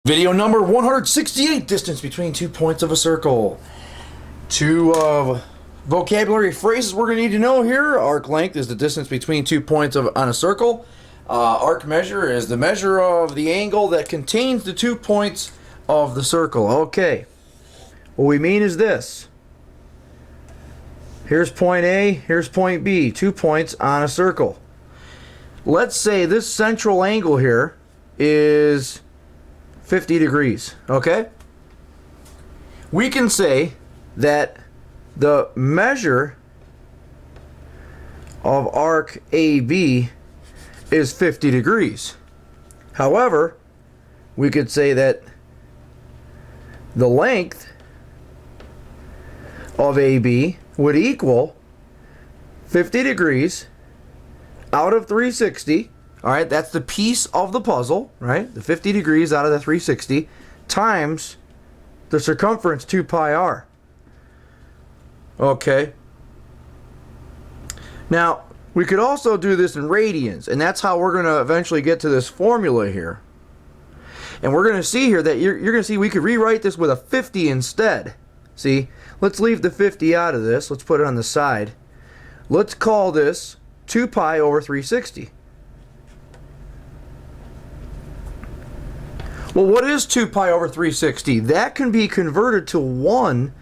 Video number 168, distance between 2 points of a circle. Two vocabulary phrases we're going to need to know here. Arc length is the distance between 2 points on a circle. Arc measure is the measure of the angle that contains the 2 points of the circle. Okay. What we mean is this. Here's point A, here's point B. 2 points on a circle. Let's say this central angle here is 50 degrees, okay? We can say that the measure of arc AB is 50 degrees. However, we could say that the length of AB would equal 50 degrees out of 360. All right, that's the piece of the puzzle, right? The 50 degrees out of the 360 times the circumference 2 pi r. Okay. Now, we could also do this in radians, and that's how we're going to eventually get to this formula here. And we're going to see here that you're going to see we could rewrite this with a 50 instead. See, let's leave the 50 out of this. Let's put it on the side. Let's call this 2 pi over 360. Well, what is 2 pi over 360? That can be converted to 1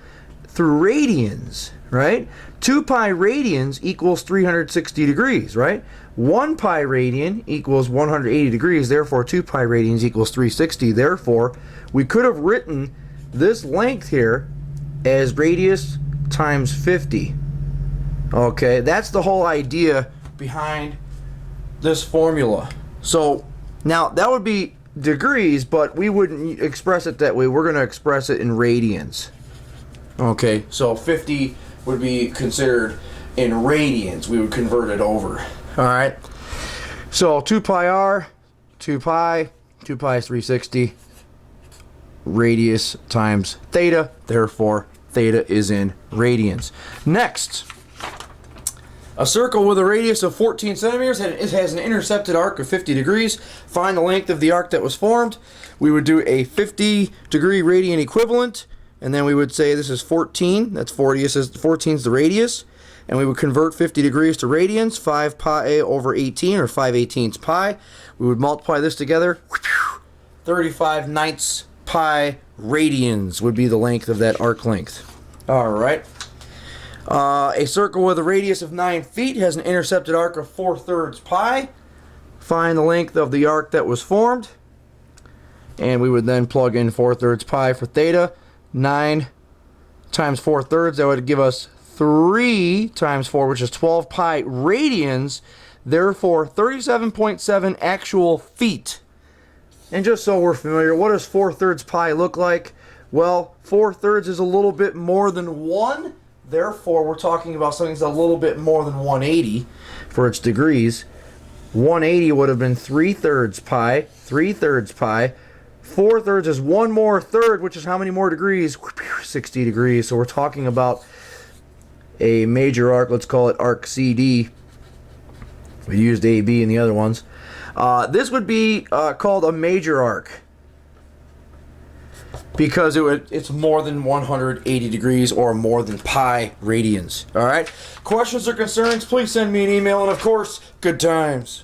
through radians, right? 2 pi radians equals 360 degrees, right? 1 pi radian equals 180 degrees, therefore 2 pi radians equals 360. Therefore, we could have written this length here as radius times 50. Okay, that's the whole idea behind this formula. So, now that would be degrees, but we wouldn't express it that way. We're going to express it in radians. Okay, so 50 would be considered in radians. We would convert it over. All right. So 2 pi r, 2 pi is 360. Radius times theta. Therefore, theta is in radians. Next, a circle with a radius of 14 centimeters and it has an intercepted arc of 50 degrees. Find the length of the arc that was formed. We would do a 50 degree radian equivalent, and then we would say this is 14. That's 40. 14 is the radius, and we would convert 50 degrees to radians. 5 pi over 18, or 5/18 pi. We would multiply this together. 35/9 pi radians would be the length of that arc length. All right. A circle with a radius of 9 feet has an intercepted arc of 4/3 pi. Find the length of the arc that was formed. And we would then plug in 4/3 pi for theta. 9 times 4/3, that would give us 3 times 4, which is 12 pi radians. Therefore, 37.7 actual feet. And just so we're familiar, what does 4/3 pi look like? Well, 4/3 is a little bit more than 1. Therefore, we're talking about something that's a little bit more than 180 for its degrees. 180 would have been 3/3 pi, 3/3 pi. 4/3 is 1 more third, which is how many more degrees? 60 degrees. So we're talking about a major arc. Let's call it arc CD. We used AB in the other ones. This would be called a major arc, because it's more than 180 degrees or more than pi radians. All right? Questions or concerns, please send me an email, and of course, good times.